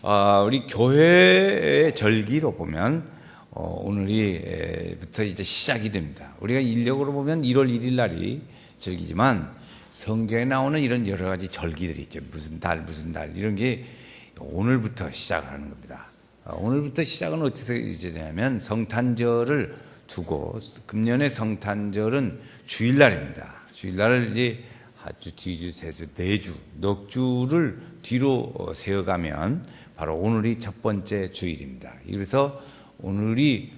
우리 교회의 절기로 보면 오늘부터 이제 시작이 됩니다. 우리가 인력으로 보면 1월 1일 날이 절기지만 성경에 나오는 이런 여러 가지 절기들이 있죠. 무슨 달 이런 게 오늘부터 시작하는 겁니다. 오늘부터 시작은 어디서 이제냐면 성탄절을 두고 금년의 성탄절은 주일날입니다. 주일날을 이제 하주, 뒤주, 세주, 네주, 넉 주를 뒤로 세어가면 바로 오늘이 첫 번째 주일입니다. 그래서 오늘이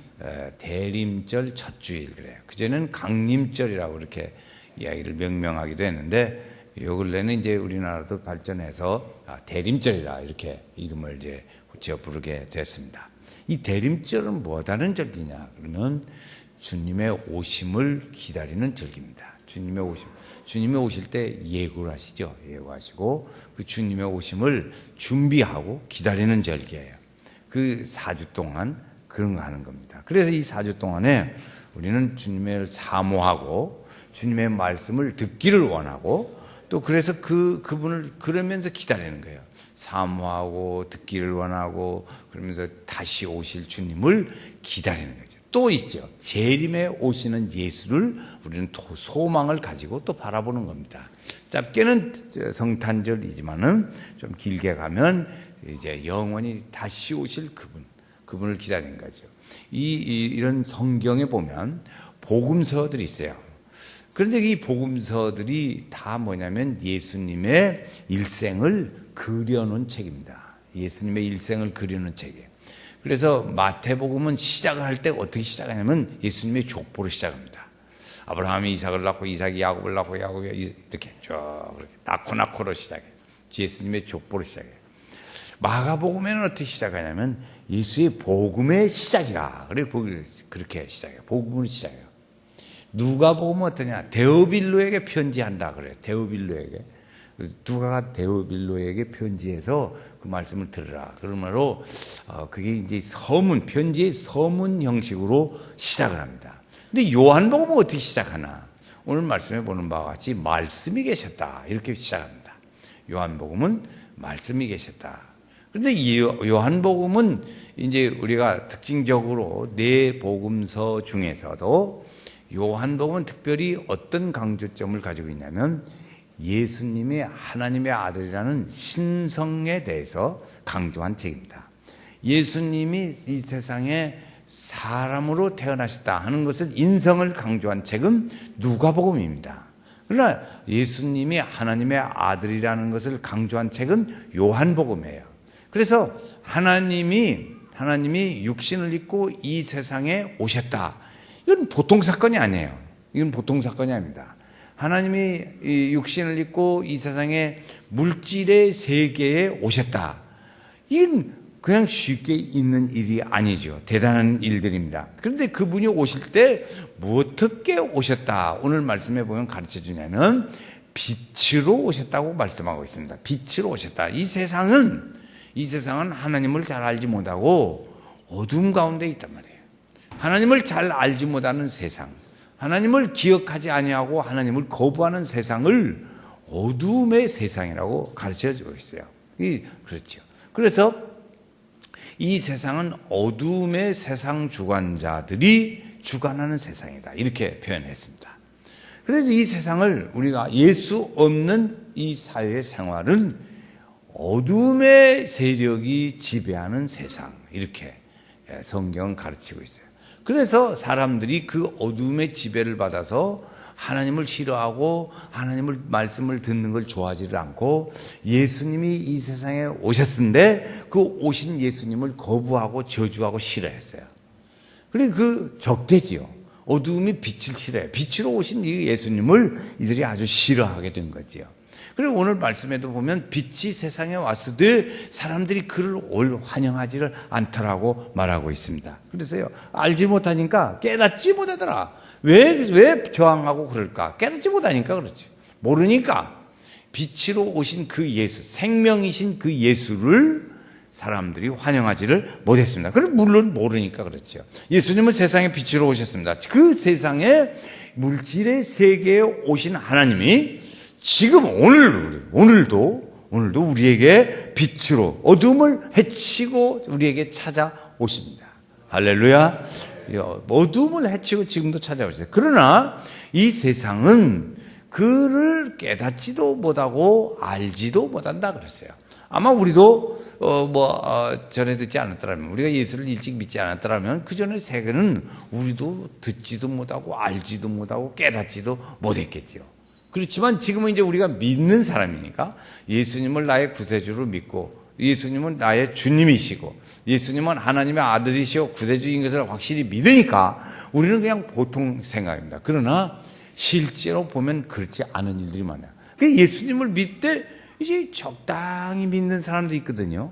대림절 첫 주일 그래요. 그전에는 강림절이라고 이렇게 이야기를 명명하기도 했는데 요 근래는 이제 우리나라도 발전해서 대림절이라 이렇게 이름을 이제 붙여 부르게 됐습니다. 이 대림절은 뭐하다는 절기냐? 그러면 주님의 오심을 기다리는 절기입니다. 주님이 오실 때 예고를 하시죠. 예고하시고 그 주님의 오심을 준비하고 기다리는 절기예요. 그 4주 동안 그런 거 하는 겁니다. 그래서 이 4주 동안에 우리는 주님을 사모하고 주님의 말씀을 듣기를 원하고 또 그래서 그분을 그러면서 기다리는 거예요. 사모하고 듣기를 원하고 그러면서 다시 오실 주님을 기다리는 거죠. 또 있죠. 재림에 오시는 예수를 우리는 소망을 가지고 또 바라보는 겁니다. 짧게는 성탄절이지만은 좀 길게 가면 이제 영원히 다시 오실 그분을 기다리는 거죠. 이런 성경에 보면 복음서들이 있어요. 그런데 이 복음서들이 다 뭐냐면 예수님의 일생을 그려놓은 책입니다. 예수님의 일생을 그려놓은 책이에요. 그래서 마태복음은 시작을 할 때 어떻게 시작하냐면 예수님의 족보로 시작합니다. 아브라함이 이삭을 낳고 이삭이 야곱을 낳고 야곱이 이렇게 쭉 낳고로 시작해요. 예수님의 족보로 시작해요. 마가복음에는 어떻게 시작하냐면 예수의 복음의 시작이라 그렇게 시작해요. 복음으로 시작해요. 누가복음은 어떠냐? 데오빌로에게 편지한다 그래요. 데오빌로에게. 누가가 데오빌로에게 편지해서 그 말씀을 들으라. 그러므로 그게 이제 편지의 서문 형식으로 시작을 합니다. 근데 요한복음은 어떻게 시작하나? 오늘 말씀해 보는 바와 같이 말씀이 계셨다. 이렇게 시작합니다. 요한복음은 말씀이 계셨다. 그런데 요한복음은 이제 우리가 특징적으로 네 복음서 중에서도 요한복음은 특별히 어떤 강조점을 가지고 있냐면 예수님이 하나님의 아들이라는 신성에 대해서 강조한 책입니다. 예수님이 이 세상에 사람으로 태어나셨다 하는 것을 인성을 강조한 책은 누가복음입니다. 그러나 예수님이 하나님의 아들이라는 것을 강조한 책은 요한복음이에요. 그래서 하나님이 육신을 입고 이 세상에 오셨다. 이건 보통 사건이 아니에요. 이건 보통 사건이 아닙니다. 하나님이 육신을 입고 이 세상에 물질의 세계에 오셨다. 이건 그냥 쉽게 있는 일이 아니죠. 대단한 일들입니다. 그런데 그분이 오실 때 어떻게 오셨다. 오늘 말씀해 보면 가르쳐 주냐면 빛으로 오셨다고 말씀하고 있습니다. 빛으로 오셨다. 이 세상은 하나님을 잘 알지 못하고 어둠 가운데 있단 말이에요. 하나님을 잘 알지 못하는 세상, 하나님을 기억하지 아니하고 하나님을 거부하는 세상을 어둠의 세상이라고 가르쳐주고 있어요. 그렇죠. 그래서 이 세상은 어둠의 세상 주관자들이 주관하는 세상이다. 이렇게 표현했습니다. 그래서 이 세상을 우리가 예수 없는 이 사회의 생활은 어둠의 세력이 지배하는 세상, 이렇게 성경은 가르치고 있어요. 그래서 사람들이 그 어둠의 지배를 받아서 하나님을 싫어하고 하나님을 말씀을 듣는 걸 좋아하지를 않고 예수님이 이 세상에 오셨는데 그 오신 예수님을 거부하고 저주하고 싫어했어요. 그리고 그 적대지요. 어둠이 빛을 싫어해요. 빛으로 오신 이 예수님을 이들이 아주 싫어하게 된 거지요. 그리고 오늘 말씀에도 보면 빛이 세상에 왔으되 사람들이 그를 환영하지를 않더라고 말하고 있습니다. 그래서요, 알지 못하니까 깨닫지 못하더라. 왜 저항하고 그럴까? 깨닫지 못하니까 그렇지. 모르니까 빛으로 오신 그 예수, 생명이신 그 예수를 사람들이 환영하지를 못했습니다. 그럼 물론 모르니까 그렇죠. 예수님은 세상에 빛으로 오셨습니다. 그 세상에 물질의 세계에 오신 하나님이 지금 오늘도 오늘도 우리에게 빛으로 어둠을 해치고 우리에게 찾아오십니다. 할렐루야. 어둠을 해치고 지금도 찾아오세요. 그러나 이 세상은 그를 깨닫지도 못하고 알지도 못한다 그랬어요. 아마 우리도 전에 듣지 않았더라면, 우리가 예수를 일찍 믿지 않았더라면 그 전에 세계는 우리도 듣지도 못하고 알지도 못하고 깨닫지도 못했겠지요. 그렇지만 지금은 이제 우리가 믿는 사람이니까 예수님을 나의 구세주로 믿고, 예수님은 나의 주님이시고, 예수님은 하나님의 아들이시고 구세주인 것을 확실히 믿으니까 우리는 그냥 보통 생각입니다. 그러나 실제로 보면 그렇지 않은 일들이 많아요. 예수님을 믿되 이제 적당히 믿는 사람도 있거든요.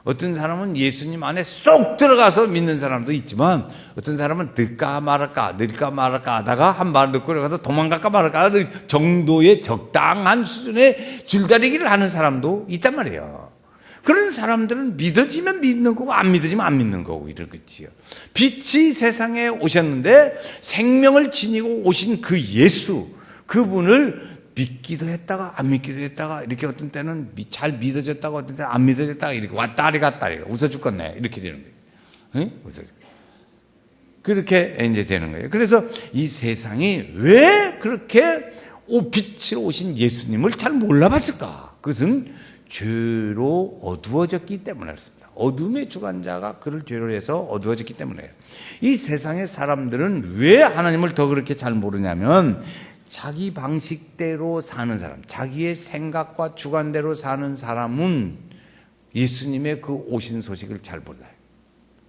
어떤 사람은 예수님 안에 쏙 들어가서 믿는 사람도 있지만, 어떤 사람은 늘까 말까 하다가 한 말 듣고 가서 도망갈까 말까 정도의 적당한 수준의 줄다리기를 하는 사람도 있단 말이에요. 그런 사람들은 믿어지면 믿는 거고 안 믿어지면 안 믿는 거고 이러겠지요. 빛이 세상에 오셨는데 생명을 지니고 오신 그 예수, 그분을 믿기도 했다가 안 믿기도 했다가, 이렇게 어떤 때는 잘 믿어졌다가 어떤 때는 안 믿어졌다가, 이렇게 왔다리 갔다리 웃어 죽겠네 이렇게 되는 거예요. 응? 웃어 죽. 그렇게 이제 되는 거예요. 그래서 이 세상이 왜 그렇게 빛으로 오신 예수님을 잘 몰라봤을까? 그것은 죄로 어두워졌기 때문에 그렇습니다. 어둠의 주관자가 그를 죄로 해서 어두워졌기 때문에. 이 세상의 사람들은 왜 하나님을 더 그렇게 잘 모르냐면, 자기 방식대로 사는 사람, 자기의 생각과 주관대로 사는 사람은 예수님의 그 오신 소식을 잘 몰라요.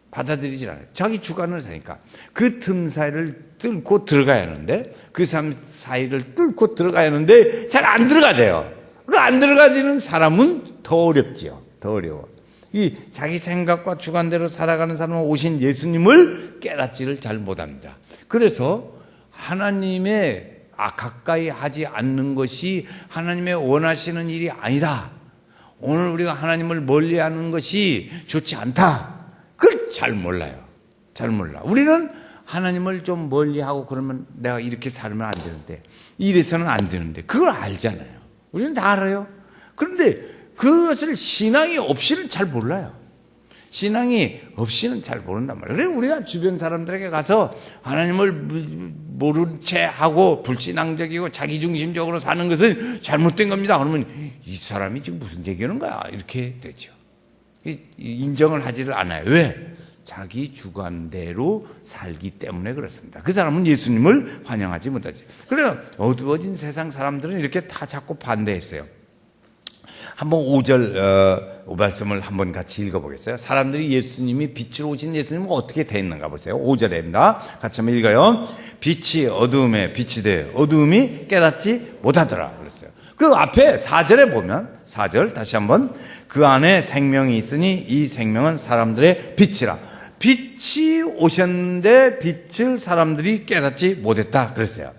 받아들이질 않아요. 자기 주관을 사니까. 그 틈 사이를 뚫고 들어가야 하는데, 그 사이를 뚫고 들어가야 하는데 잘 안 들어가져요. 그 안 들어가지는 사람은 더 어렵지요. 더 어려워. 이 자기 생각과 주관대로 살아가는 사람은 오신 예수님을 깨닫지를 잘 못합니다. 그래서 하나님의 가까이 하지 않는 것이 하나님의 원하시는 일이 아니다. 오늘 우리가 하나님을 멀리하는 것이 좋지 않다. 그걸 잘 몰라요. 잘 몰라. 우리는 하나님을 좀 멀리하고 그러면 내가 이렇게 살면 안 되는데, 이래서는 안 되는데, 그걸 알잖아요. 우리는 다 알아요. 그런데 그것을 신앙이 없이는 잘 몰라요. 신앙이 없이는 잘 모른단 말이에요. 그래서 우리가 주변 사람들에게 가서 하나님을 모른 채 하고 불신앙적이고 자기중심적으로 사는 것은 잘못된 겁니다. 그러면 이 사람이 지금 무슨 얘기하는 거야? 이렇게 되죠. 인정을 하지를 않아요. 왜? 자기 주관대로 살기 때문에 그렇습니다. 그 사람은 예수님을 환영하지 못하지. 그래서 어두워진 세상 사람들은 이렇게 다 자꾸 반대했어요. 한번 5절 말씀을 한번 같이 읽어보겠어요. 사람들이 예수님이 빛으로 오신 예수님은 어떻게 되었는가 보세요. 5절입니다. 같이 한번 읽어요. 빛이 어두움에 빛이 돼 어두움이 깨닫지 못하더라 그랬어요. 그 앞에 4절에 보면, 4절 다시 한번, 그 안에 생명이 있으니 이 생명은 사람들의 빛이라. 빛이 오셨는데 빛을 사람들이 깨닫지 못했다 그랬어요.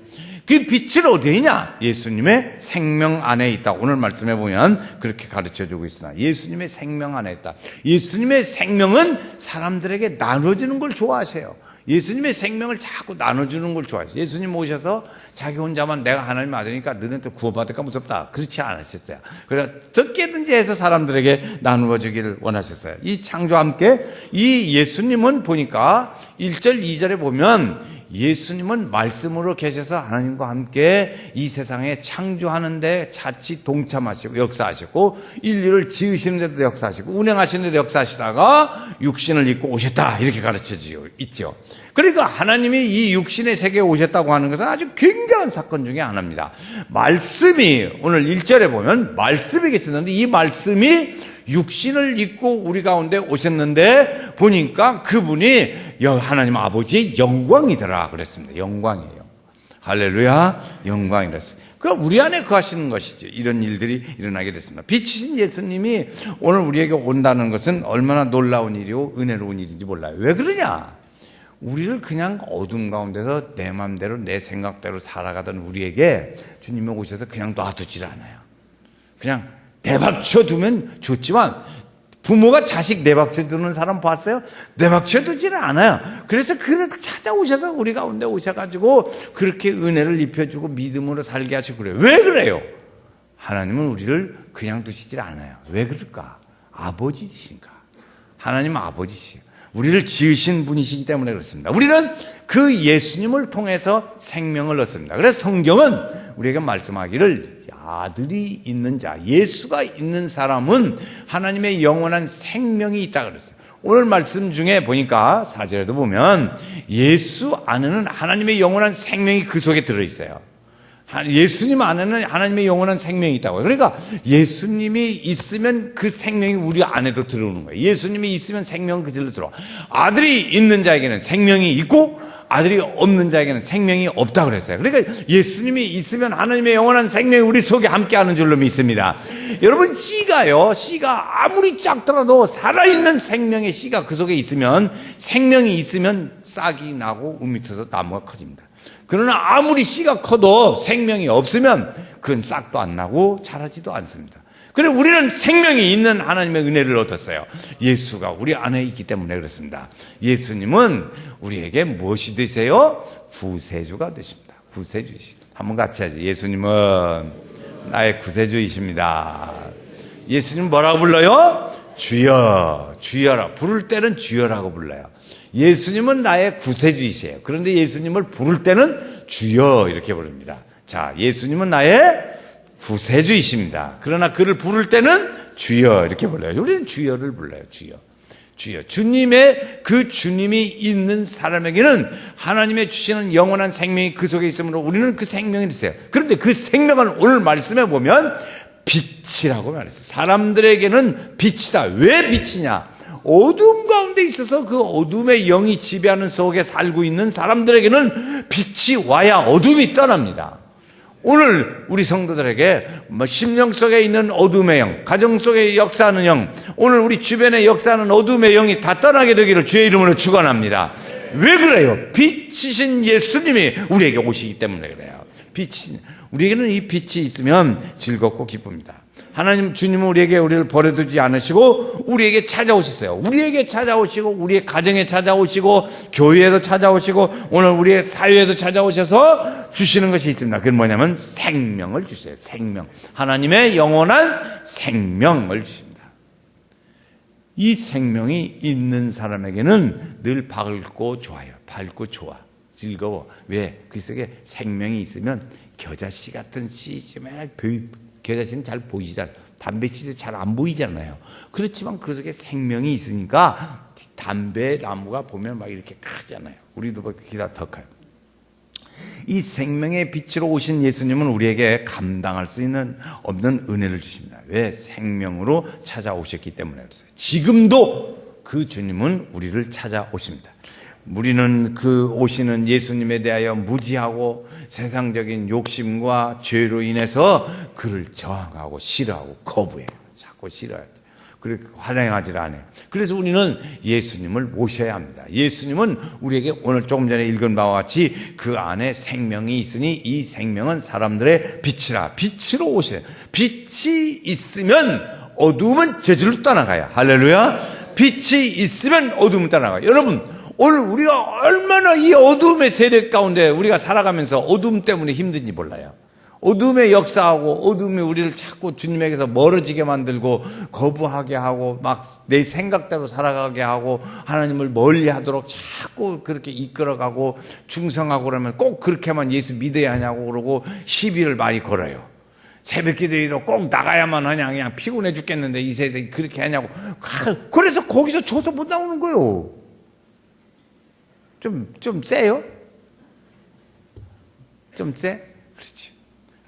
그 빛은 어디에 있냐? 예수님의 생명 안에 있다. 오늘 말씀해 보면 그렇게 가르쳐주고 있으나 예수님의 생명 안에 있다. 예수님의 생명은 사람들에게 나눠주는 걸 좋아하세요. 예수님의 생명을 자꾸 나눠주는 걸 좋아하세요. 예수님 오셔서 자기 혼자만 내가 하나님 아들이니까 너네한테 구원받을까 무섭다, 그렇지 않으셨어요. 그래서 어떻게든지 해서 사람들에게 나누어 주기를 원하셨어요. 이 창조와 함께 이 예수님은 보니까 1절 2절에 보면 예수님은 말씀으로 계셔서 하나님과 함께 이 세상에 창조하는데 자칫 동참하시고 역사하시고, 인류를 지으시는 데도 역사하시고 운행하시는 데도 역사하시다가 육신을 입고 오셨다, 이렇게 가르쳐지고 있죠. 그러니까 하나님이 이 육신의 세계에 오셨다고 하는 것은 아주 굉장한 사건 중에 하나입니다. 말씀이, 오늘 1절에 보면 말씀이 계셨는데 이 말씀이 육신을 입고 우리 가운데 오셨는데 보니까 그분이 하나님 아버지의 영광이더라 그랬습니다. 영광이에요. 할렐루야, 영광이랬어요. 그럼 우리 안에 거하시는 것이죠. 이런 일들이 일어나게 됐습니다. 빛이신 예수님이 오늘 우리에게 온다는 것은 얼마나 놀라운 일이고 은혜로운 일인지 몰라요. 왜 그러냐? 우리를 그냥 어둠 가운데서 내 마음대로 내 생각대로 살아가던 우리에게 주님이 오셔서 그냥 놔두질 않아요. 그냥 내박쳐 두면 좋지만, 부모가 자식 내박쳐 두는 사람 봤어요? 내박쳐 두지는 않아요. 그래서 그를 찾아오셔서 우리 가운데 오셔가지고 그렇게 은혜를 입혀주고 믿음으로 살게 하시고 그래요. 왜 그래요? 하나님은 우리를 그냥 두시질 않아요. 왜 그럴까? 아버지시니까. 하나님은 아버지시요. 우리를 지으신 분이시기 때문에 그렇습니다. 우리는 그 예수님을 통해서 생명을 얻습니다. 그래서 성경은 우리에게 말씀하기를 아들이 있는 자, 예수가 있는 사람은 하나님의 영원한 생명이 있다 그랬어요. 오늘 말씀 중에 보니까 4절에도 보면 예수 안에는 하나님의 영원한 생명이 그 속에 들어있어요. 예수님 안에는 하나님의 영원한 생명이 있다고요. 그러니까 예수님이 있으면 그 생명이 우리 안에도 들어오는 거예요. 예수님이 있으면 생명은 그들로 들어와. 아들이 있는 자에게는 생명이 있고 아들이 없는 자에게는 생명이 없다 그랬어요. 그러니까 예수님이 있으면 하나님의 영원한 생명이 우리 속에 함께하는 줄로 믿습니다. 여러분, 씨가 아무리 작더라도 살아있는 생명의 씨가 그 속에 있으면, 생명이 있으면 싹이 나고 움밑에서 나무가 커집니다. 그러나 아무리 씨가 커도 생명이 없으면 그건 싹도 안 나고 자라지도 않습니다. 그래서 우리는 생명이 있는 하나님의 은혜를 얻었어요. 예수가 우리 안에 있기 때문에 그렇습니다. 예수님은 우리에게 무엇이 되세요? 구세주가 되십니다. 구세주이시. 한번 같이 하죠. 예수님은 나의 구세주이십니다. 예수님 뭐라고 불러요? 주여, 주여라. 부를 때는 주여라고 불러요. 예수님은 나의 구세주이세요. 그런데 예수님을 부를 때는 주여 이렇게 부릅니다. 자, 예수님은 나의 구세주이십니다. 그러나 그를 부를 때는 주여 이렇게 불러요. 우리는 주여를 불러요. 주여. 주여. 주님이 있는 사람에게는 하나님의 주시는 영원한 생명이 그 속에 있으므로 우리는 그 생명이 있어요. 그런데 그 생명은 오늘 말씀에 보면 빛이라고 말했어요. 사람들에게는 빛이다. 왜 빛이냐? 어두움 가운데 있어서 그 어둠의 영이 지배하는 속에 살고 있는 사람들에게는 빛이 와야 어둠이 떠납니다. 오늘 우리 성도들에게 심령 속에 있는 어둠의 영, 가정 속에 역사하는 영, 오늘 우리 주변에 역사하는 어둠의 영이 다 떠나게 되기를 주의 이름으로 축원합니다. 왜 그래요? 빛이신 예수님이 우리에게 오시기 때문에 그래요. 우리에게는 이 빛이 있으면 즐겁고 기쁩니다. 하나님 주님은 우리를 버려두지 않으시고 우리에게 찾아오셨어요. 우리에게 찾아오시고 우리의 가정에 찾아오시고 교회에도 찾아오시고 오늘 우리의 사회에도 찾아오셔서 주시는 것이 있습니다. 그건 뭐냐면 생명을 주세요. 생명. 하나님의 영원한 생명을 주십니다. 이 생명이 있는 사람에게는 늘 밝고 좋아요. 밝고 좋아. 즐거워. 왜? 그 속에 생명이 있으면 겨자씨 같은 씨지만 겨자씨는 잘 보이잖아요. 담배씨도 잘 안 보이잖아요. 그렇지만 그 속에 생명이 있으니까 담배 나무가 보면 막 이렇게 크잖아요. 우리도 보기보다 더 커요. 이 생명의 빛으로 오신 예수님은 우리에게 감당할 수 없는 은혜를 주십니다. 왜? 생명으로 찾아오셨기 때문에 그랬어요. 지금도 그 주님은 우리를 찾아오십니다. 우리는 그 오시는 예수님에 대하여 무지하고 세상적인 욕심과 죄로 인해서 그를 저항하고 싫어하고 거부해요. 자꾸 싫어해요. 그렇게 환영하지 않아요. 그래서 우리는 예수님을 모셔야 합니다. 예수님은 우리에게 오늘 조금 전에 읽은 바와 같이 그 안에 생명이 있으니 이 생명은 사람들의 빛이라. 빛으로 오셔요. 빛이 있으면 어둠은 저절로 떠나가요. 할렐루야. 빛이 있으면 어둠은 떠나가요. 여러분, 오늘 우리가 얼마나 이 어둠의 세력 가운데 우리가 살아가면서 어둠 때문에 힘든지 몰라요. 어둠의 역사하고 어둠이 우리를 자꾸 주님에게서 멀어지게 만들고 거부하게 하고 막 내 생각대로 살아가게 하고 하나님을 멀리하도록 자꾸 그렇게 이끌어가고 충성하고 그러면 꼭 그렇게만 예수 믿어야 하냐고 그러고 시비를 많이 걸어요. 새벽기도에도 꼭 나가야만 하냐, 그냥 피곤해 죽겠는데 이 세상이 그렇게 하냐고. 그래서 거기서 줘서 못 나오는 거예요. 좀 세요? 좀 세? 그렇지.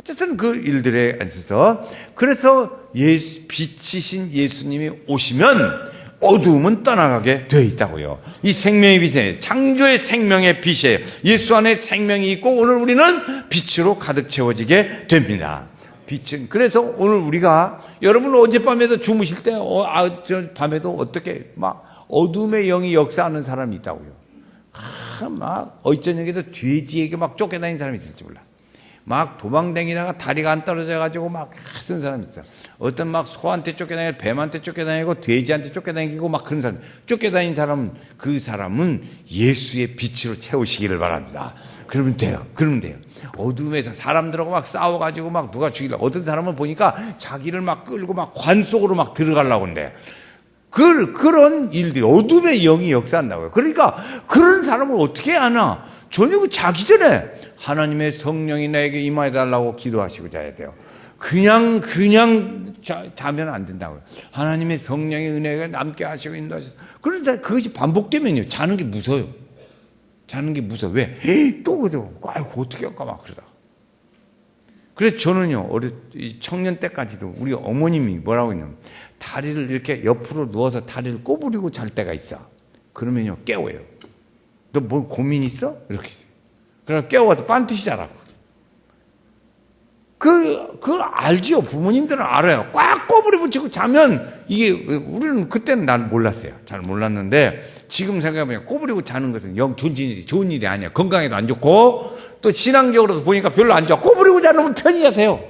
어쨌든 그 일들에 있어서 그래서 빛이신 예수님이 오시면 어두움은 떠나가게 되어 있다고요. 이 생명의 빛이에요. 창조의 생명의 빛이에요. 예수 안에 생명이 있고 오늘 우리는 빛으로 가득 채워지게 됩니다. 빛은 그래서 오늘 우리가 여러분 어젯밤에도 주무실 때 저 밤에도 어떻게 막 어둠의 영이 역사하는 사람이 있다고요. 막 어쩌냐에도 돼지에게 막 쫓겨다니는 사람이 있을지 몰라. 막 도망다니다가 다리가 안 떨어져가지고 막 쓴 사람 있어. 어떤 막 소한테 쫓겨다니고 뱀한테 쫓겨다니고 돼지한테 쫓겨다니고 막 그런 사람. 쫓겨다닌 사람은 그 사람은 예수의 빛으로 채우시기를 바랍니다. 그러면 돼요. 그러면 돼요. 어둠에서 사람들하고 막 싸워가지고 막 누가 죽이려고. 어떤 사람은 보니까 자기를 막 끌고 막 관 속으로 막 들어가려고 하는데 그런 일들이 어둠의 영이 역사한다고요. 그러니까 그런 사람을 어떻게 하나? 저녁 자기 전에 하나님의 성령이 나에게 임하여 달라고 기도하시고 자야 돼요. 그냥 자면 안 된다고요. 하나님의 성령의 은혜가 남게 하시고 인도하셔서. 그런데 그것이 반복되면요. 자는 게 무서워요. 자는 게 무서워. 왜? 또 그러죠. 아이고 어떻게 할까 막 그러다. 그래서 저는요. 청년 때까지도 우리 어머님이 뭐라고 했냐면 다리를 이렇게 옆으로 누워서 다리를 꼬부리고 잘 때가 있어. 그러면요. 깨워요. 너 뭐 고민 있어? 이렇게. 그럼 깨워서 반드시 자라고. 그걸 알지요. 부모님들은 알아요. 꽉 꼬부리 붙이고 자면 이게, 우리는 그때는 난 몰랐어요. 잘 몰랐는데 지금 생각해보면 꼬부리고 자는 것은 영 좋은 일이 아니야. 건강에도 안 좋고 또 신앙적으로도 보니까 별로 안 좋아. 꼬부리고 자면 편히 자세요.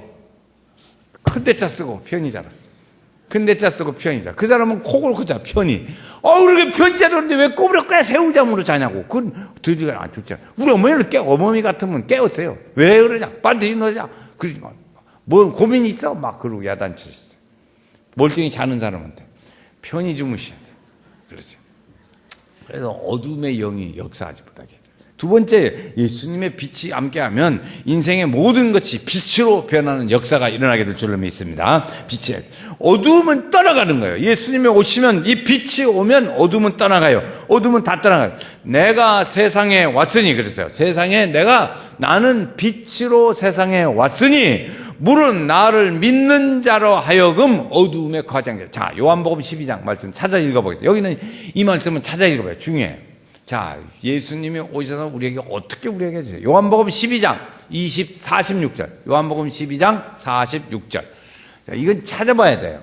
큰 대자 쓰고 편히 자라. 큰 대자 쓰고 편히 자. 그 사람은 코 골고 자, 편히. 그렇게 편히 자는데 왜 꼬부려 꽤 새우잠으로 자냐고. 그건 들으기가 안 좋잖아. 우리 어머니는 어머니 같으면 깨웠어요. 왜 그러냐. 반드시 너자. 그러지 마. 뭐 고민 있어? 막 그러고 야단쳤어요. 멀쩡히 자는 사람한테. 편히 주무셔야 돼. 그래서 어둠의 영이 역사하지 못하게. 두 번째, 예수님의 빛이 함께하면 인생의 모든 것이 빛으로 변하는 역사가 일어나게 될 줄로 믿습니다. 빛에 어둠은 떠나가는 거예요. 예수님이 오시면 이 빛이 오면 어둠은 떠나가요. 어둠은 다 떠나가요. 내가 세상에 왔으니 그랬어요. 나는 빛으로 세상에 왔으니 물은 나를 믿는 자로 하여금 어둠에 거하지 않게. 자, 요한복음 12장 말씀 찾아 읽어보겠습니다. 여기는 이 말씀은 찾아 읽어봐요. 중요해요. 자, 예수님이 오셔서 우리에게 어떻게 우리에게 해주세요. 요한복음 12장 46절. 요한복음 12장 46절. 자, 이건 찾아봐야 돼요.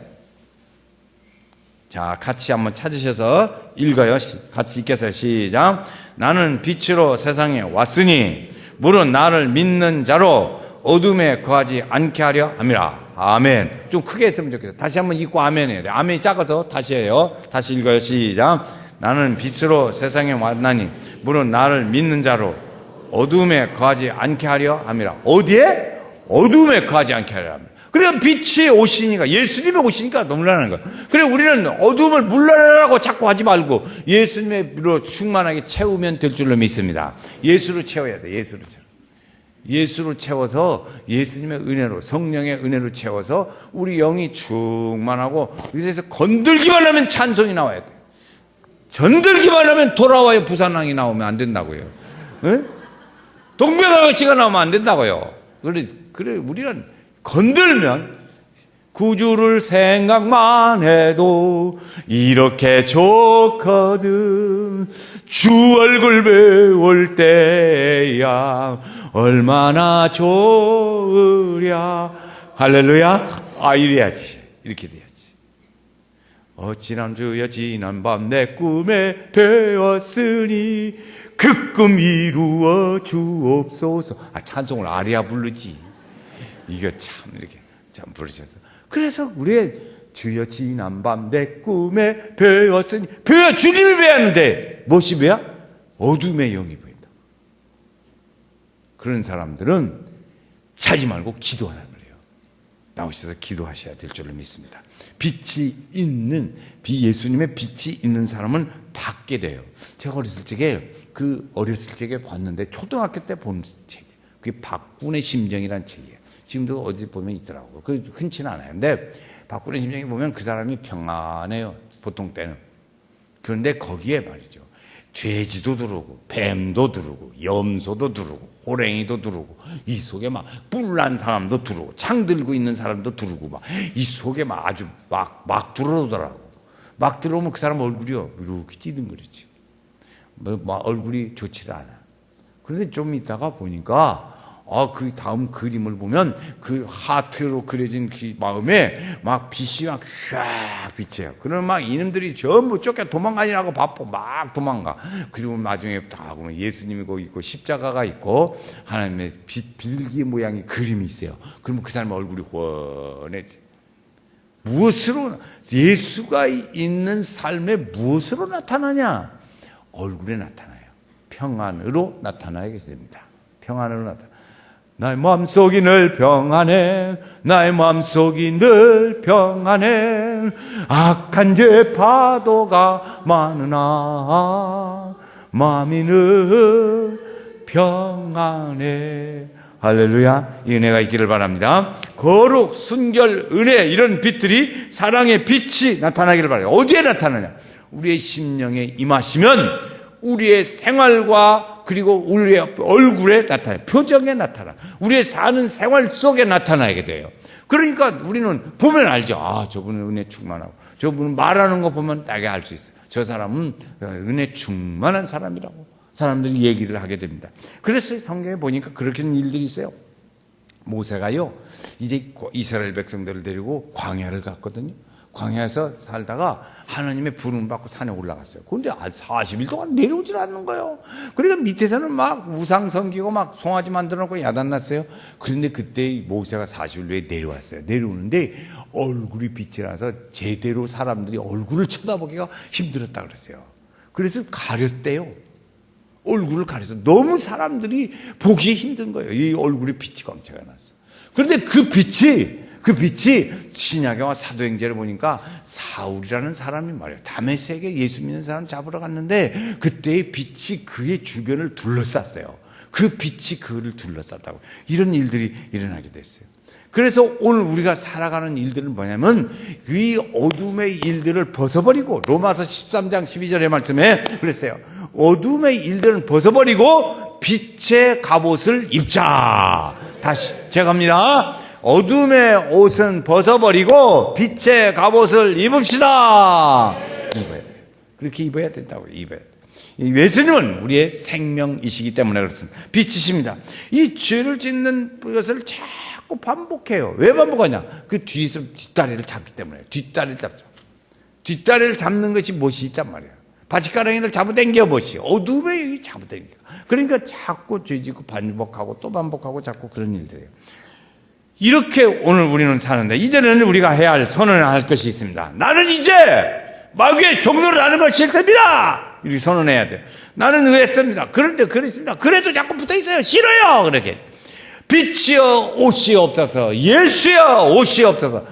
자, 같이 한번 찾으셔서 읽어요. 같이 읽겠어요. 시작. 나는 빛으로 세상에 왔으니 물은 나를 믿는 자로 어둠에 거하지 않게 하려 함이라. 아멘. 좀 크게 했으면 좋겠어요. 다시 한번 읽고 아멘 해야 돼요. 아멘이 작아서 다시 해요. 다시 읽어요. 시작. 나는 빛으로 세상에 왔나니 물은 나를 믿는 자로 어둠에 거하지 않게 하려 함이라. 어디에? 어둠에 거하지 않게 하려 함이라. 그러니까 빛이 오시니까, 예수님이 오시니까 놀라는 거예요. 그래, 우리는 어둠을 물러나라고 자꾸 하지 말고 예수님의 빛으로 충만하게 채우면 될 줄로 믿습니다. 예수로 채워야 돼. 예수로 채워서 예수님의 은혜로, 성령의 은혜로 채워서 우리 영이 충만하고, 그래서 건들기만 하면 찬송이 나와야 돼. 전들기만 하면 돌아와요 부산항이 나오면 안 된다고요. 동백아가씨가 나오면 안 된다고요. 그래 우리는 건들면 구주를 생각만 해도 이렇게 좋거든. 주 얼굴 배울 때야 얼마나 좋으랴. 할렐루야. 이래야지. 이렇게 돼야지. 지난 밤 내 꿈에 배웠으니 그 꿈 이루어 주옵소서. 찬송을 아리아 부르지. 이거 참 이렇게 참 부르셔서. 그래서 우리 주여 지난 밤 내 꿈에 배웠으니, 주님이 배웠는데 무엇이 배야? 어둠의 영이 보인다. 그런 사람들은 자지 말고 기도하는 거예요. 나오셔서 기도하셔야 될 줄로 믿습니다. 예수님의 빛이 있는 사람은 받게 돼요. 제가 어렸을 적에 봤는데, 초등학교 때 본 책이에요. 그게 박군의 심정이라는 책이에요. 지금도 어디 보면 있더라고요. 그 흔치는 않아요. 근데 박군의 심정이 보면 그 사람이 평안해요. 보통 때는. 그런데 거기에 말이죠. 돼지도 들어오고, 뱀도 들어오고, 염소도 들어오고, 호랭이도 들어오고, 이 속에 막 뿔난 사람도 들어오고, 창 들고 있는 사람도 들어오고, 막 이 속에 막 아주 막 들어오더라고. 막 들어오면 그 사람 얼굴이요 이렇게 찌든거리지. 막 얼굴이 좋지를 않아. 그런데 좀 있다가 보니까 그 다음 그림을 보면 그 하트로 그려진 그 마음에 막 빛이 막 쫙 비쳐요. 그러면 막 이놈들이 전부 쫓겨 도망가니라고 바빠 막 도망가. 그리고 나중에 다 보면 예수님이 거기 있고 십자가가 있고 하나님의 비둘기 모양의 그림이 있어요. 그러면 그 사람 얼굴이 훤해지. 무엇으로 예수가 있는 삶에 무엇으로 나타나냐? 얼굴에 나타나요. 평안으로 나타나게 됩니다. 평안으로 나타나. 나의 마음속이 늘 평안해. 나의 마음속이 늘 평안해. 악한 죄 파도가 많으나 마음이 늘 평안해. 할렐루야. 이 은혜가 있기를 바랍니다. 거룩, 순결, 은혜 이런 빛들이 사랑의 빛이 나타나기를 바라요. 어디에 나타나냐? 우리의 심령에 임하시면 우리의 생활과 그리고 우리의 얼굴에 나타나요. 표정에 나타나. 우리의 사는 생활 속에 나타나게 돼요. 그러니까 우리는 보면 알죠. 저분은 은혜 충만하고 저분은 말하는 거 보면 나게 알 수 있어요. 저 사람은 은혜 충만한 사람이라고 사람들이 얘기를 하게 됩니다. 그래서 성경에 보니까 그렇게 일들이 있어요. 모세가요 이제 이스라엘 백성들을 데리고 광야를 갔거든요. 광야에서 살다가 하나님의 부름 받고 산에 올라갔어요. 그런데 40일 동안 내려오질 않는 거예요. 그러니까 밑에서는 막 우상 섬기고 막 송아지 만들어 놓고 야단났어요. 그런데 그때 모세가 40일 후에 내려왔어요. 내려오는데 얼굴이 빛이 나서 제대로 사람들이 얼굴을 쳐다보기가 힘들었다 그랬어요. 그래서 가렸대요. 얼굴을 가려서 너무 사람들이 보기 힘든 거예요. 이 얼굴에 빛이 광채가 났어. 그런데 그 빛이 신약의 사도행전을 보니까 사울이라는 사람이 말이에요. 다메섹에 예수 믿는 사람 잡으러 갔는데 그때의 빛이 그의 주변을 둘러쌌어요. 그 빛이 그를 둘러쌌다고. 이런 일들이 일어나게 됐어요. 그래서 오늘 우리가 살아가는 일들은 뭐냐면 이 어둠의 일들을 벗어버리고 로마서 13장 12절의 말씀에 그랬어요. 어둠의 일들은 벗어버리고 빛의 갑옷을 입자. 다시 제가 합니다. 어둠의 옷은 벗어버리고 빛의 갑옷을 입읍시다. 입어야 돼요. 그렇게 입어야 된다고. 입어야 돼요. 예수님은 우리의 생명이시기 때문에 그렇습니다. 빛이십니다. 이 죄를 짓는 것을 자꾸 반복해요. 왜 반복하냐? 그 뒤에서 뒷다리를 잡기 때문에. 뒷다리를 잡죠. 뒷다리를 잡는 것이 무엇이 있단 말이에요. 바지가랑이를 잡아당겨 보시. 어둠에 잡아당겨. 그러니까 자꾸 죄짓고 반복하고 또 반복하고 자꾸 그런 일들이에요. 이렇게 오늘 우리는 사는데 이제는 우리가 해야 할 선언을 할 것이 있습니다. 나는 이제 마귀의 종로를 하는 것이 싫습니다. 이렇게 선언해야 돼요. 나는 의했습니다. 그런데 그랬습니다. 그래도 자꾸 붙어 있어요. 싫어요. 그렇게 빛이여 옷이 없어서 예수여 옷이 없어서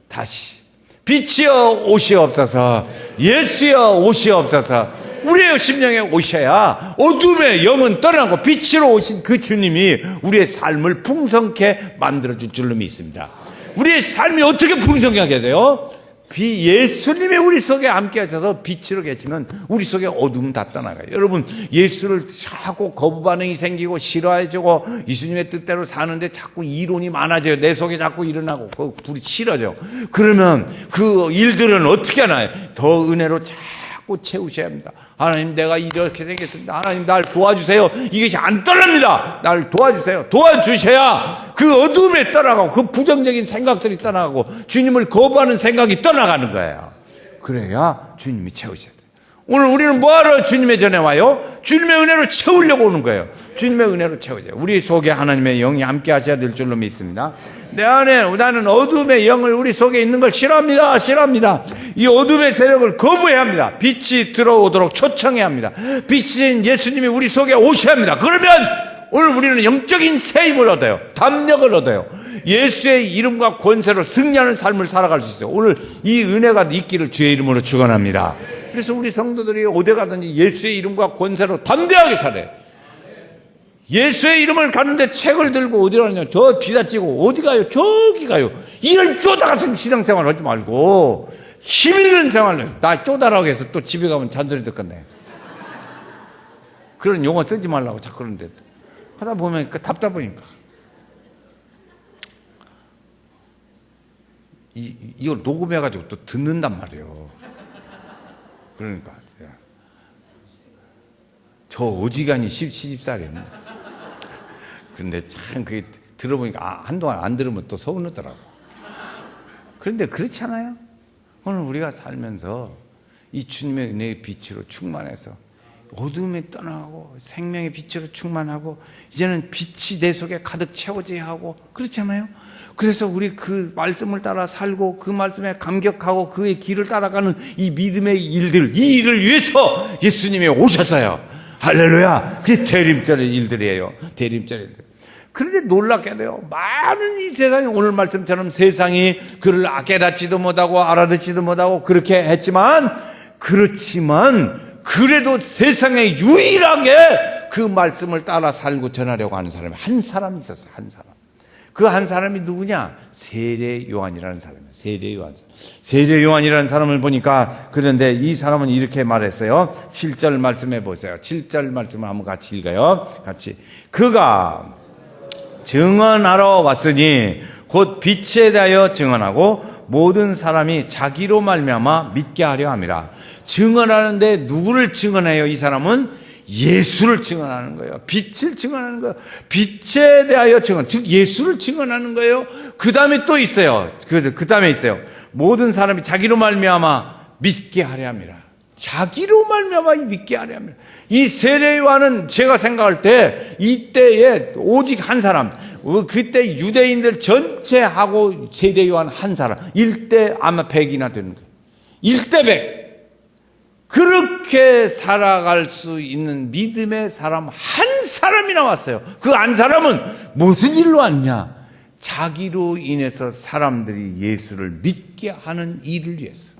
다시 빛이여 옷이 없어서 예수여 옷이 없어서 우리의 심령에 오셔야 어둠의 영은 떠나고 빛으로 오신 그 주님이 우리의 삶을 풍성케 만들어줄 줄로 믿습니다. 우리의 삶이 어떻게 풍성하게 돼요? 예수님이 우리 속에 함께 하셔서 빛으로 계시면 우리 속에 어둠은 다 떠나가요. 여러분 예수를 자꾸 거부 반응이 생기고 싫어해지고 예수님의 뜻대로 사는데 자꾸 이론이 많아져요. 내 속에 자꾸 일어나고 그 불이 싫어져. 그러면 그 일들은 어떻게 하나요? 더 은혜로 자꾸 채우셔야 합니다. 하나님 내가 이렇게 생겼습니다. 하나님 날 도와주세요. 이것이 안 떠납니다. 날 도와주세요. 도와주셔야 그 어둠에 떠나가고 그 부정적인 생각들이 떠나가고 주님을 거부하는 생각이 떠나가는 거예요. 그래야 주님이 채우셔야 돼요. 오늘 우리는 뭐하러 주님의 전에 와요? 주님의 은혜로 채우려고 오는 거예요. 주님의 은혜로 채우죠. 우리 속에 하나님의 영이 함께 하셔야 될 줄로 믿습니다. 내 안에 나는 어둠의 영을 우리 속에 있는 걸 싫어합니다. 싫어합니다. 이 어둠의 세력을 거부해야 합니다. 빛이 들어오도록 초청해야 합니다. 빛인 예수님이 우리 속에 오셔야 합니다. 그러면 오늘 우리는 영적인 세임을 얻어요. 담력을 얻어요. 예수의 이름과 권세로 승리하는 삶을 살아갈 수 있어요. 오늘 이 은혜가 있기를 주의 이름으로 축원합니다. 그래서 우리 성도들이 어디 가든지 예수의 이름과 권세로 담대하게 살아요. 예수의 이름을 가는데 책을 들고 어디 가냐? 저 뒤다 찌고 어디 가요? 저기 가요. 이런 쪼다 같은 신앙생활 하지 말고 힘 있는 생활을 나 쪼다라고 해서 또 집에 가면 잔소리 듣겠네. 그런 용어 쓰지 말라고 자꾸 그러는데 하다 보면 답답하니까 이걸 녹음해가지고 또 듣는단 말이에요. 그러니까 저 어지간히 시집살이는 그런데 참 그게 들어보니까 한동안 안 들으면 또 서운하더라고. 그런데 그렇지 않아요? 오늘 우리가 살면서 이 주님의 은혜의 빛으로 충만해서 어둠에 떠나고 생명의 빛으로 충만하고 이제는 빛이 내 속에 가득 채워져야 하고 그렇지 않아요? 그래서 우리 그 말씀을 따라 살고 그 말씀에 감격하고 그의 길을 따라가는 이 믿음의 일들, 이 일을 위해서 예수님이 오셨어요. 할렐루야. 그게 대림절의 일들이에요. 대림절의 일들. 그런데 놀랍게도요, 많은 이 세상이 오늘 말씀처럼 세상이 그를 깨닫지도 못하고 알아듣지도 못하고 그렇게 했지만, 그래도 세상에 유일하게 그 말씀을 따라 살고 전하려고 하는 사람이 한 사람 있었어요. 한 사람. 그 한 사람이 누구냐? 세례 요한이라는 사람이에요. 세례 요한이라는 사람을 보니까, 그런데 이 사람은 이렇게 말했어요. 7절 말씀해 보세요. 7절 말씀을 한번 같이 읽어요. 같이. 그가 증언하러 왔으니 곧 빛에 대하여 증언하고 모든 사람이 자기로 말미암아 믿게 하려 함이라. 증언하는데 누구를 증언해요? 이 사람은 예수를 증언하는 거예요. 빛을 증언하는 거예요. 빛에 대하여 증언, 즉 예수를 증언하는 거예요. 그 다음에 또 있어요. 그 다음에 있어요. 모든 사람이 자기로 말미암아 믿게 하려 함이라. 자기로 말미암아 믿게 하려 함이라. 이 세례 요한은 제가 생각할 때 이때에 오직 한 사람, 그때 유대인들 전체하고 세례 요한 한 사람, 1대 아마 100이나 되는 거예요. 1대 100. 그렇게 살아갈 수 있는 믿음의 사람 한 사람이 나왔어요. 그 한 사람은 무슨 일로 왔냐? 자기로 인해서 사람들이 예수를 믿게 하는 일을 위해서.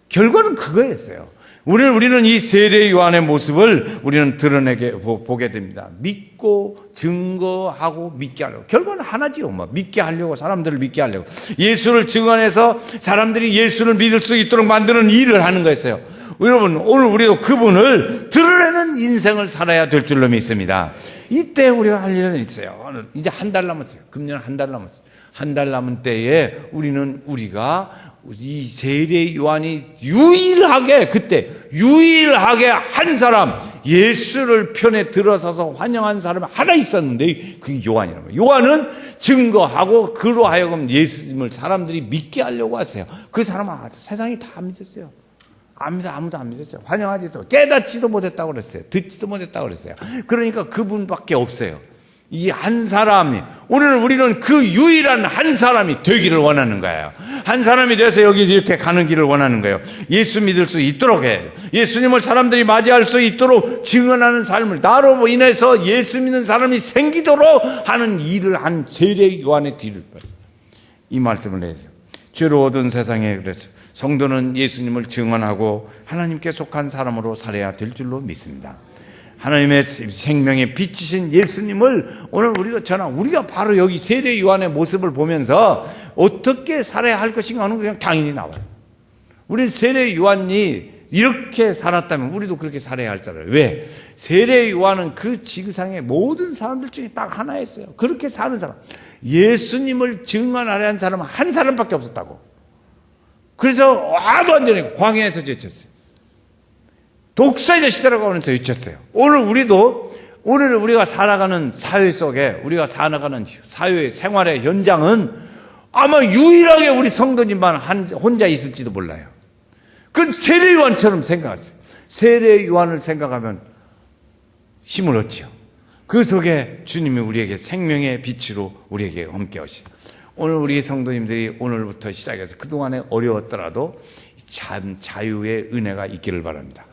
결과는 그거였어요. 우리는 이 세례 요한의 모습을 우리는 드러내게 보게 됩니다. 믿고 증거하고 믿게 하려고. 결과는 하나지요. 믿게 하려고, 사람들을 믿게 하려고. 예수를 증언해서 사람들이 예수를 믿을 수 있도록 만드는 일을 하는 거였어요. 여러분, 오늘 우리도 그분을 드러내는 인생을 살아야 될 줄로 믿습니다. 이때 우리가 할 일은 있어요. 오늘 이제 한 달 남았어요. 금년 한 달 남았어요. 한 달 남은 때에 우리가 이 세례 요한이 유일하게 한 사람, 예수를 편에 들어서서 환영한 사람이 하나 있었는데 그게 요한이라고. 요한은 증거하고 그로 하여금 예수님을 사람들이 믿게 하려고 하세요. 그 사람은 세상이 다 안 믿었어요. 아무도 안 믿었어요. 환영하지도, 깨닫지도 못했다고 그랬어요. 듣지도 못했다고 그랬어요. 그러니까 그분밖에 없어요. 이 한 사람이, 오늘 우리는 그 유일한 한 사람이 되기를 원하는 거예요. 한 사람이 돼서 여기 이렇게 가는 길을 원하는 거예요. 예수 믿을 수 있도록 해요. 예수님을 사람들이 맞이할 수 있도록 증언하는 삶을, 나로 인해서 예수 믿는 사람이 생기도록 하는 일을 한 세례 요한의 뒤를 봤어요. 이 말씀을 해요. 죄로 얻은 세상에 그래서 성도는 예수님을 증언하고 하나님께 속한 사람으로 살아야 될 줄로 믿습니다. 하나님의 생명의 빛이신 예수님을 오늘 우리가 바로 여기 세례 요한의 모습을 보면서 어떻게 살아야 할 것인가 하는 거 그냥 당연히 나와요. 우리 세례 요한이 이렇게 살았다면 우리도 그렇게 살아야 할 사람이에요. 왜? 세례 요한은 그 지구상의 모든 사람들 중에 딱 하나였어요. 그렇게 사는 사람. 예수님을 증언하려 한 사람은 한 사람밖에 없었다고. 그래서 아도 안 되는 광야에서 제쳤어요. 독사의 시대라고 하면서 외쳤어요. 오늘 우리가 살아가는 사회 속에, 우리가 살아가는 사회 생활의 현장은 아마 유일하게 우리 성도님만 혼자 있을지도 몰라요. 그건 세례 요한처럼 생각하세요. 세례 요한을 생각하면 힘을 얻죠. 그 속에 주님이 우리에게 생명의 빛으로 우리에게 함께 하시죠. 오늘 우리 성도님들이 오늘부터 시작해서 그동안에 어려웠더라도 참 자유의 은혜가 있기를 바랍니다.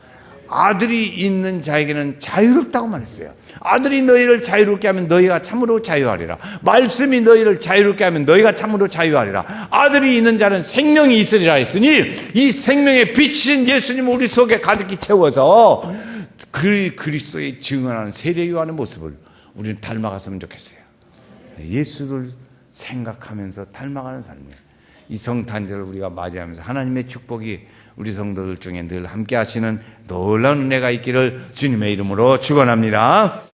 아들이 있는 자에게는 자유롭다고만 했어요. 아들이 너희를 자유롭게 하면 너희가 참으로 자유하리라. 말씀이 너희를 자유롭게 하면 너희가 참으로 자유하리라. 아들이 있는 자는 생명이 있으리라 했으니 이 생명의 빛인 예수님을 우리 속에 가득히 채워서 그 그리스도의 증언하는 세례 요한의 모습을 우리는 닮아갔으면 좋겠어요. 예수를 생각하면서 닮아가는 삶이에요. 이 성탄절을 우리가 맞이하면서 하나님의 축복이 우리 성도들 중에 늘 함께 하시는 놀라운 은혜가 있기를 주님의 이름으로 축원합니다.